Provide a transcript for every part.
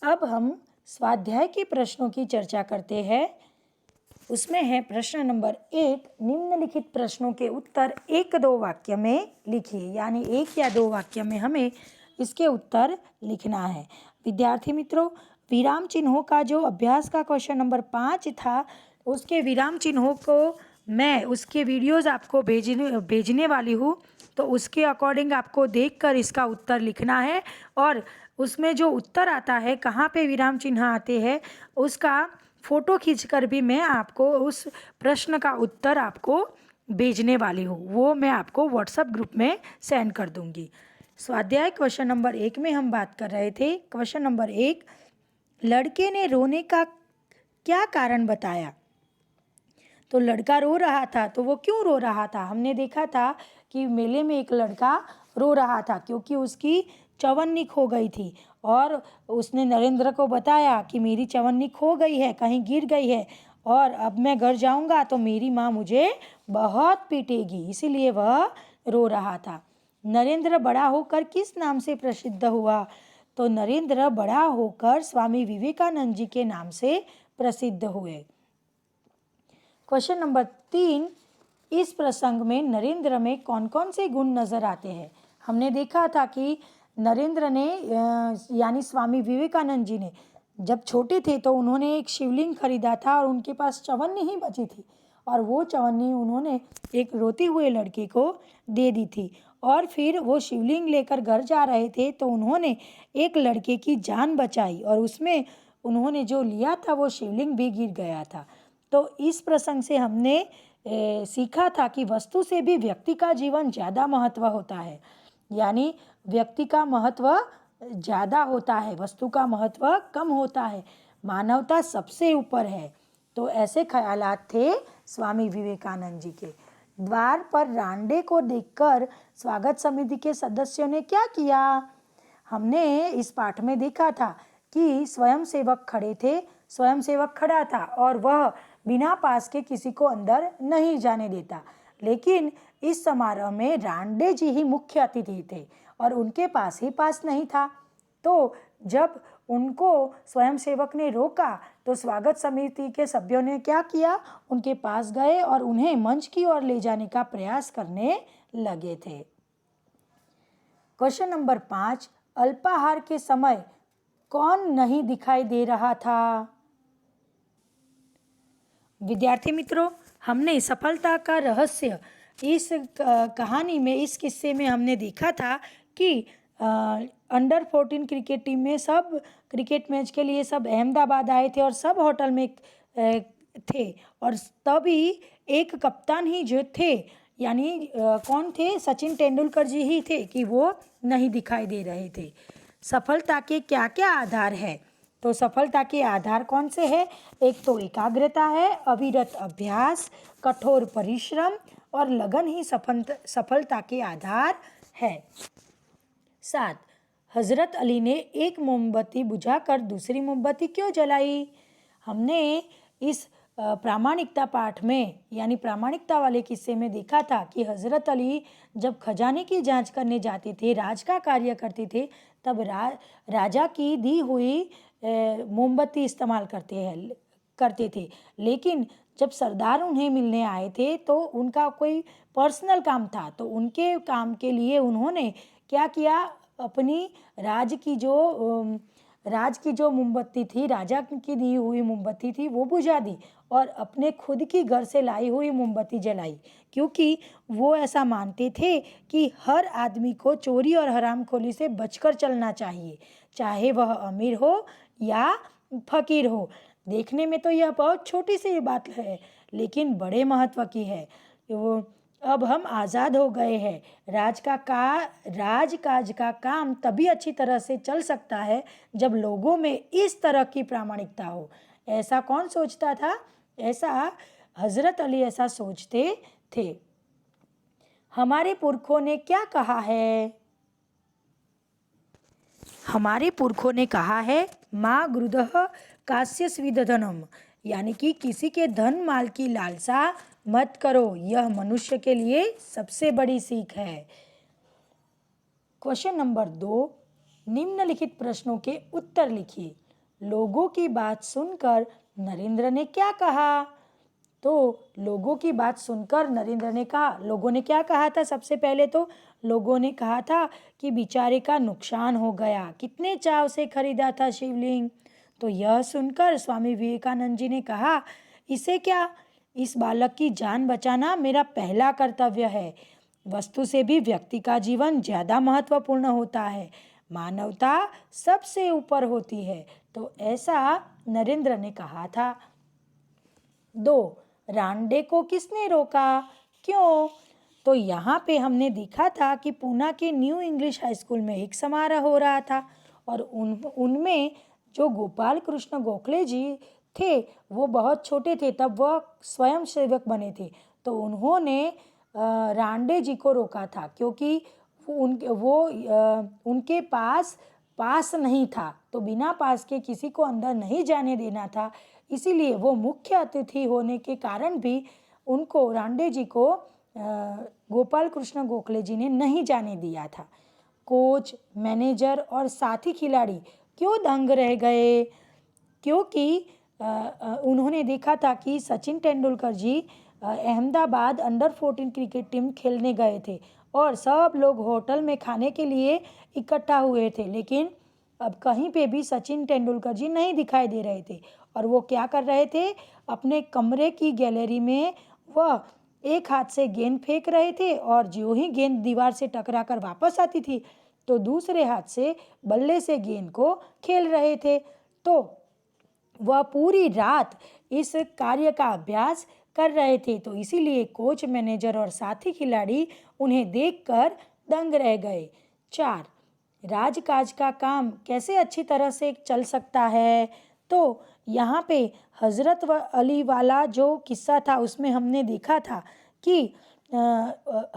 अब हम स्वाध्याय के प्रश्नों की चर्चा करते हैं। उसमें है प्रश्न नंबर 1, निम्नलिखित प्रश्नों के उत्तर 1-2 वाक्य में लिखिए। यानी 1 या 2 वाक्य में हमें इसके उत्तर लिखना है। विद्यार्थी मित्रों, विराम चिन्हों का जो अभ्यास का क्वेश्चन नंबर 5 था, उसके विराम चिन्हों को मैं उसके वीडियोज़ आपको भेजने वाली हूँ। तो उसके अकॉर्डिंग आपको देखकर इसका उत्तर लिखना है और उसमें जो उत्तर आता है, कहाँ पे विराम चिन्ह आते हैं, उसका फ़ोटो खींचकर भी मैं आपको उस प्रश्न का उत्तर आपको भेजने वाली हूँ। वो मैं आपको व्हाट्सएप ग्रुप में सेंड कर दूँगी। स्वाध्याय क्वेश्चन नंबर 1 में हम बात कर रहे थे। क्वेश्चन नंबर 1, लड़के ने रोने का क्या कारण बताया? तो लड़का रो रहा था, तो वो क्यों रो रहा था? हमने देखा था कि मेले में एक लड़का रो रहा था क्योंकि उसकी चवन्नी खो गई थी और उसने नरेंद्र को बताया कि मेरी चवन्नी खो गई है, कहीं गिर गई है और अब मैं घर जाऊंगा तो मेरी माँ मुझे बहुत पीटेगी, इसीलिए वह रो रहा था। नरेंद्र बड़ा होकर किस नाम से प्रसिद्ध हुआ? तो नरेंद्र बड़ा होकर स्वामी विवेकानंद जी के नाम से प्रसिद्ध हुए। क्वेश्चन नंबर 3, इस प्रसंग में नरेंद्र में कौन कौन से गुण नजर आते हैं? हमने देखा था कि नरेंद्र ने यानी स्वामी विवेकानंद जी ने जब छोटे थे तो उन्होंने एक शिवलिंग खरीदा था और उनके पास चवन्नी ही बची थी और वो चवन्नी उन्होंने एक रोते हुए लड़के को दे दी थी और फिर वो शिवलिंग लेकर घर जा रहे थे तो उन्होंने एक लड़के की जान बचाई और उसमें उन्होंने जो लिया था वो शिवलिंग भी गिर गया था। तो इस प्रसंग से हमने सीखा था कि वस्तु से भी व्यक्ति का जीवन ज़्यादा महत्व होता है। यानी व्यक्ति का महत्व ज़्यादा होता है, वस्तु का महत्व कम होता है, मानवता सबसे ऊपर है। तो ऐसे ख्यालात थे स्वामी विवेकानंद जी के। द्वार पर रांडे को देखकर स्वागत समिति के सदस्यों ने क्या किया? हमने इस पाठ में देखा था कि स्वयंसेवक खड़े थे, स्वयंसेवक खड़ा था और वह बिना पास के किसी को अंदर नहीं जाने देता। लेकिन इस समारोह में रांडे जी ही मुख्य अतिथि थे और उनके पास ही पास नहीं था। तो जब उनको स्वयंसेवक ने रोका तो स्वागत समिति के सभ्यों ने क्या किया? उनके पास गए और उन्हें मंच की ओर ले जाने का प्रयास करने लगे थे। क्वेश्चन नंबर 5, अल्पाहार के समय कौन नहीं दिखाई दे रहा था? विद्यार्थी मित्रों, हमने सफलता का रहस्य इस कहानी में, इस किस्से में हमने देखा था कि अंडर 14 क्रिकेट टीम में सब क्रिकेट मैच के लिए सब अहमदाबाद आए थे और सब होटल में थे और तभी एक कप्तान ही जो थे, यानी कौन थे? सचिन तेंदुलकर जी ही थे कि वो नहीं दिखाई दे रहे थे। सफलता के क्या क्या आधार है? तो सफलता के आधार कौन से हैं? एक तो एकाग्रता है, अविरत अभ्यास, कठोर परिश्रम और लगन ही सफलता के आधार है। 7, हजरत अली ने एक मोमबत्ती बुझाकर दूसरी मोमबत्ती क्यों जलाई? हमने इस प्रामाणिकता पाठ में यानी प्रामाणिकता वाले किस्से में देखा था कि हजरत अली जब खजाने की जांच करने जाते थे, राज का कार्य करते थे, तब राजा की दी हुई मोमबत्ती इस्तेमाल करते थे। लेकिन जब सरदार उन्हें मिलने आए थे तो उनका कोई पर्सनल काम था, तो उनके काम के लिए उन्होंने क्या किया? अपनी राज की जो मोमबत्ती थी, राजा की दी हुई मोमबत्ती थी, वो बुझा दी और अपने खुद की घर से लाई हुई मोमबत्ती जलाई, क्योंकि वो ऐसा मानते थे कि हर आदमी को चोरी और हरामखोरी से बचकर चलना चाहिए, चाहे वह अमीर हो या फकीर हो। देखने में तो यह बहुत छोटी सी बात है, लेकिन बड़े महत्व की है। वो अब हम आज़ाद हो गए हैं। राजकाज का काम तभी अच्छी तरह से चल सकता है जब लोगों में इस तरह की प्रामाणिकता हो। ऐसा कौन सोचता था? ऐसा हजरत अली ऐसा सोचते थे। हमारे पुरखों ने क्या कहा है? हमारे पुरखों ने कहा है, माँ गुरुदह कास्य स्विदधनम, यानी कि किसी के धन माल की लालसा मत करो, यह मनुष्य के लिए सबसे बड़ी सीख है। क्वेश्चन नंबर 2, निम्नलिखित प्रश्नों के उत्तर लिखिए। लोगों की बात सुनकर नरेंद्र ने क्या कहा? तो लोगों की बात सुनकर नरेंद्र ने कहा, लोगों ने क्या कहा था? सबसे पहले तो लोगों ने कहा था कि बेचारे का नुकसान हो गया, कितने चाव से खरीदा था शिवलिंग। तो यह सुनकर स्वामी विवेकानंद जी ने कहा, इसे क्या, इस बालक की जान बचाना मेरा पहला कर्तव्य है। वस्तु से भी व्यक्ति का जीवन ज़्यादा महत्वपूर्ण होता है, मानवता सबसे ऊपर होती है। तो ऐसा नरेंद्र ने कहा था। 2. रांडे को किसने रोका, क्यों? तो यहाँ पे हमने देखा था कि पूना के न्यू इंग्लिश हाई स्कूल में एक समारोह हो रहा था और उनमें जो गोपाल कृष्ण गोखले जी थे वो बहुत छोटे थे, तब वह स्वयं सेवक बने थे। तो उन्होंने रांडे जी को रोका था क्योंकि उनके पास नहीं था, तो बिना पास के किसी को अंदर नहीं जाने देना था। इसीलिए वो मुख्य अतिथि होने के कारण भी उनको, रांडे जी को गोपाल कृष्ण गोखले जी ने नहीं जाने दिया था। कोच, मैनेजर और साथी खिलाड़ी क्यों दंग रह गए? क्योंकि उन्होंने देखा था कि सचिन तेंदुलकर जी अहमदाबाद अंडर 14 क्रिकेट टीम खेलने गए थे और सब लोग होटल में खाने के लिए इकट्ठा हुए थे, लेकिन अब कहीं पे भी सचिन तेंदुलकर जी नहीं दिखाई दे रहे थे। और वो क्या कर रहे थे? अपने कमरे की गैलरी में वह एक हाथ से गेंद फेंक रहे थे और जो ही गेंद दीवार से टकराकर वापस आती थी तो दूसरे हाथ से बल्ले से गेंद को खेल रहे थे। तो वह पूरी रात इस कार्य का अभ्यास कर रहे थे, तो इसीलिए कोच, मैनेजर और साथी खिलाड़ी उन्हें देखकर दंग रह गए। 4. राजकाज का काम कैसे अच्छी तरह से चल सकता है? तो यहाँ पे हज़रत अली वाला जो किस्सा था उसमें हमने देखा था कि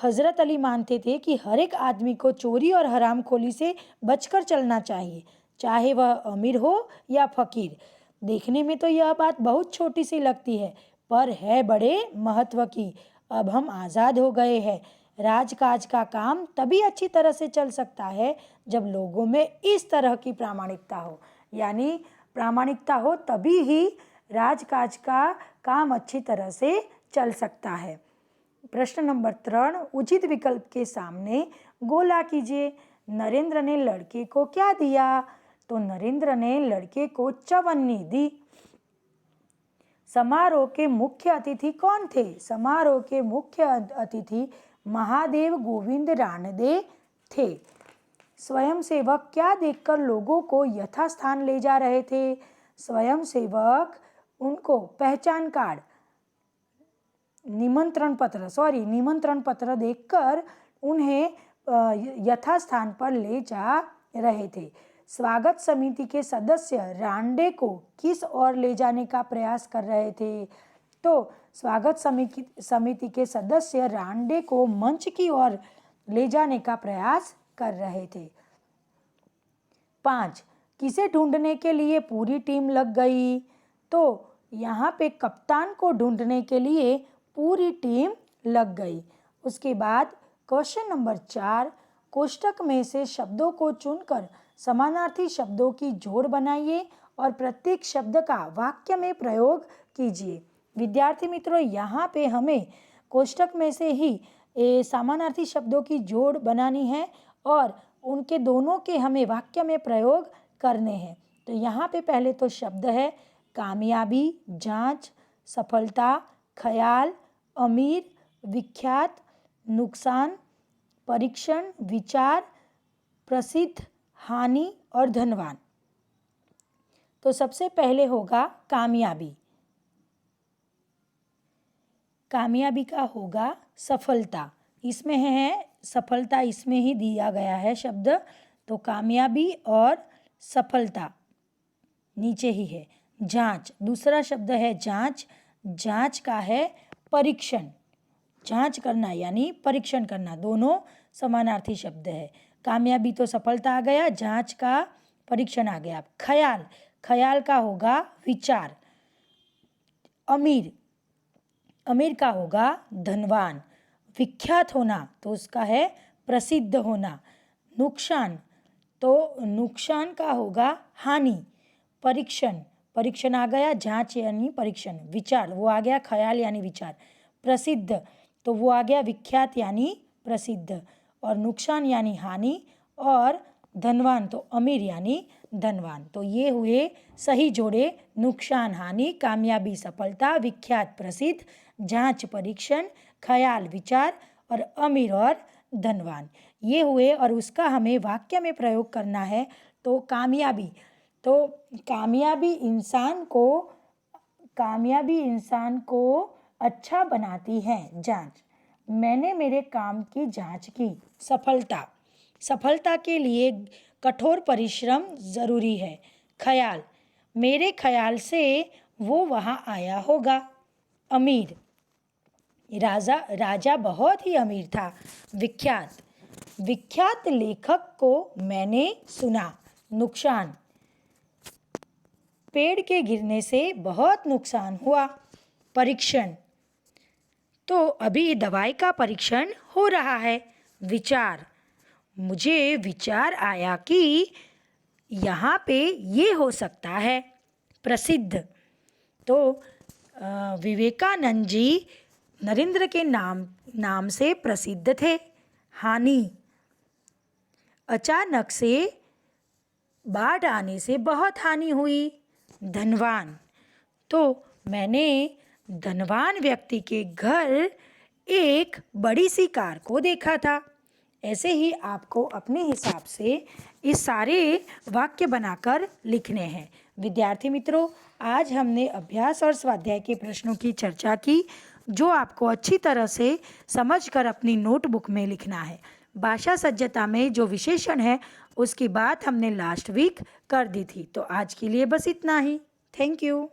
हज़रत अली मानते थे कि हर एक आदमी को चोरी और हरामखोरी से बचकर चलना चाहिए, चाहे वह अमीर हो या फकीर। देखने में तो यह बात बहुत छोटी सी लगती है, पर है बड़े महत्व की। अब हम आज़ाद हो गए हैं। राजकाज का काम तभी अच्छी तरह से चल सकता है जब लोगों में इस तरह की प्रामाणिकता हो, यानी प्रामाणिकता हो तभी ही राजकाज का काम अच्छी तरह से चल सकता है। प्रश्न नंबर 3, उचित विकल्प के सामने गोला कीजिए। नरेंद्र ने लड़के को क्या दिया? तो नरेंद्र ने लड़के को चवन्नी दी। समारोह के मुख्य अतिथि कौन थे? समारोह के मुख्य अतिथि महादेव गोविंद रानडे थे। स्वयंसेवक क्या देखकर लोगों को यथास्थान ले जा रहे थे? स्वयंसेवक उनको पहचान कार्ड, निमंत्रण पत्र देखकर उन्हें यथास्थान पर ले जा रहे थे। स्वागत समिति के सदस्य रांडे को किस ओर ले जाने का प्रयास कर रहे थे? तो स्वागत समिति के सदस्य रांडे को मंच की ओर ले जाने का प्रयास कर रहे थे। 5. किसे ढूंढने के लिए पूरी टीम लग गई? तो यहाँ पे कप्तान को ढूंढने के लिए पूरी टीम लग गई। उसके बाद क्वेश्चन नंबर 4, कोष्टक में से शब्दों को चुनकर समानार्थी शब्दों की जोड़ बनाइए और प्रत्येक शब्द का वाक्य में प्रयोग कीजिए। विद्यार्थी मित्रों, यहाँ पे हमें कोष्टक में से ही समानार्थी शब्दों की जोड़ बनानी है और उनके दोनों के हमें वाक्य में प्रयोग करने हैं। तो यहाँ पे पहले तो शब्द है कामयाबी, जांच, सफलता, ख्याल, अमीर, विख्यात, नुकसान, परीक्षण, विचार, प्रसिद्ध, हानि और धनवान। तो सबसे पहले होगा कामयाबी। कामयाबी का होगा सफलता, इसमें है सफलता, इसमें ही दिया गया है शब्द, तो कामयाबी और सफलता नीचे ही है। जांच, दूसरा शब्द है जांच, जांच का है परीक्षण, जांच करना यानी परीक्षण करना, दोनों समानार्थी शब्द है। कामयाबी तो सफलता आ गया, जांच का परीक्षण आ गया। ख्याल, ख्याल का होगा विचार। अमीर, अमीर का होगा धनवान। विख्यात होना तो उसका है प्रसिद्ध होना। नुकसान, तो नुकसान का होगा हानि। परीक्षण, परीक्षण आ गया, जांच यानी परीक्षण। विचार, वो आ गया ख्याल यानी विचार। प्रसिद्ध, तो वो आ गया विख्यात यानी प्रसिद्ध। और नुकसान यानी हानि। और धनवान, तो अमीर यानी धनवान। तो ये हुए सही जोड़े, नुकसान हानि, कामयाबी सफलता, विख्यात प्रसिद्ध, जांच परीक्षण, ख्याल विचार और अमीर और धनवान, ये हुए। और उसका हमें वाक्य में प्रयोग करना है। तो कामयाबी, तो कामयाबी इंसान को अच्छा बनाती है। जांच, मैंने मेरे काम की जांच की। सफलता, सफलता के लिए कठोर परिश्रम जरूरी है। ख्याल, मेरे ख्याल से वो वहाँ आया होगा। अमीर, राजा बहुत ही अमीर था। विख्यात, विख्यात लेखक को मैंने सुना। नुकसान, पेड़ के गिरने से बहुत नुकसान हुआ। परीक्षण, तो अभी दवाई का परीक्षण हो रहा है। विचार, मुझे विचार आया कि यहाँ पे ये हो सकता है। प्रसिद्ध, तो विवेकानंद जी नरेंद्र के नाम से प्रसिद्ध थे। हानि, अचानक से बाढ़ आने से बहुत हानि हुई। धनवान, तो मैंने धनवान व्यक्ति के घर एक बड़ी सी कार को देखा था। ऐसे ही आपको अपने हिसाब से इस सारे वाक्य बनाकर लिखने हैं। विद्यार्थी मित्रों, आज हमने अभ्यास और स्वाध्याय के प्रश्नों की चर्चा की, जो आपको अच्छी तरह से समझकर अपनी नोटबुक में लिखना है। भाषा सज्जता में जो विशेषण है उसकी बात हमने लास्ट वीक कर दी थी। तो आज के लिए बस इतना ही। Thank you.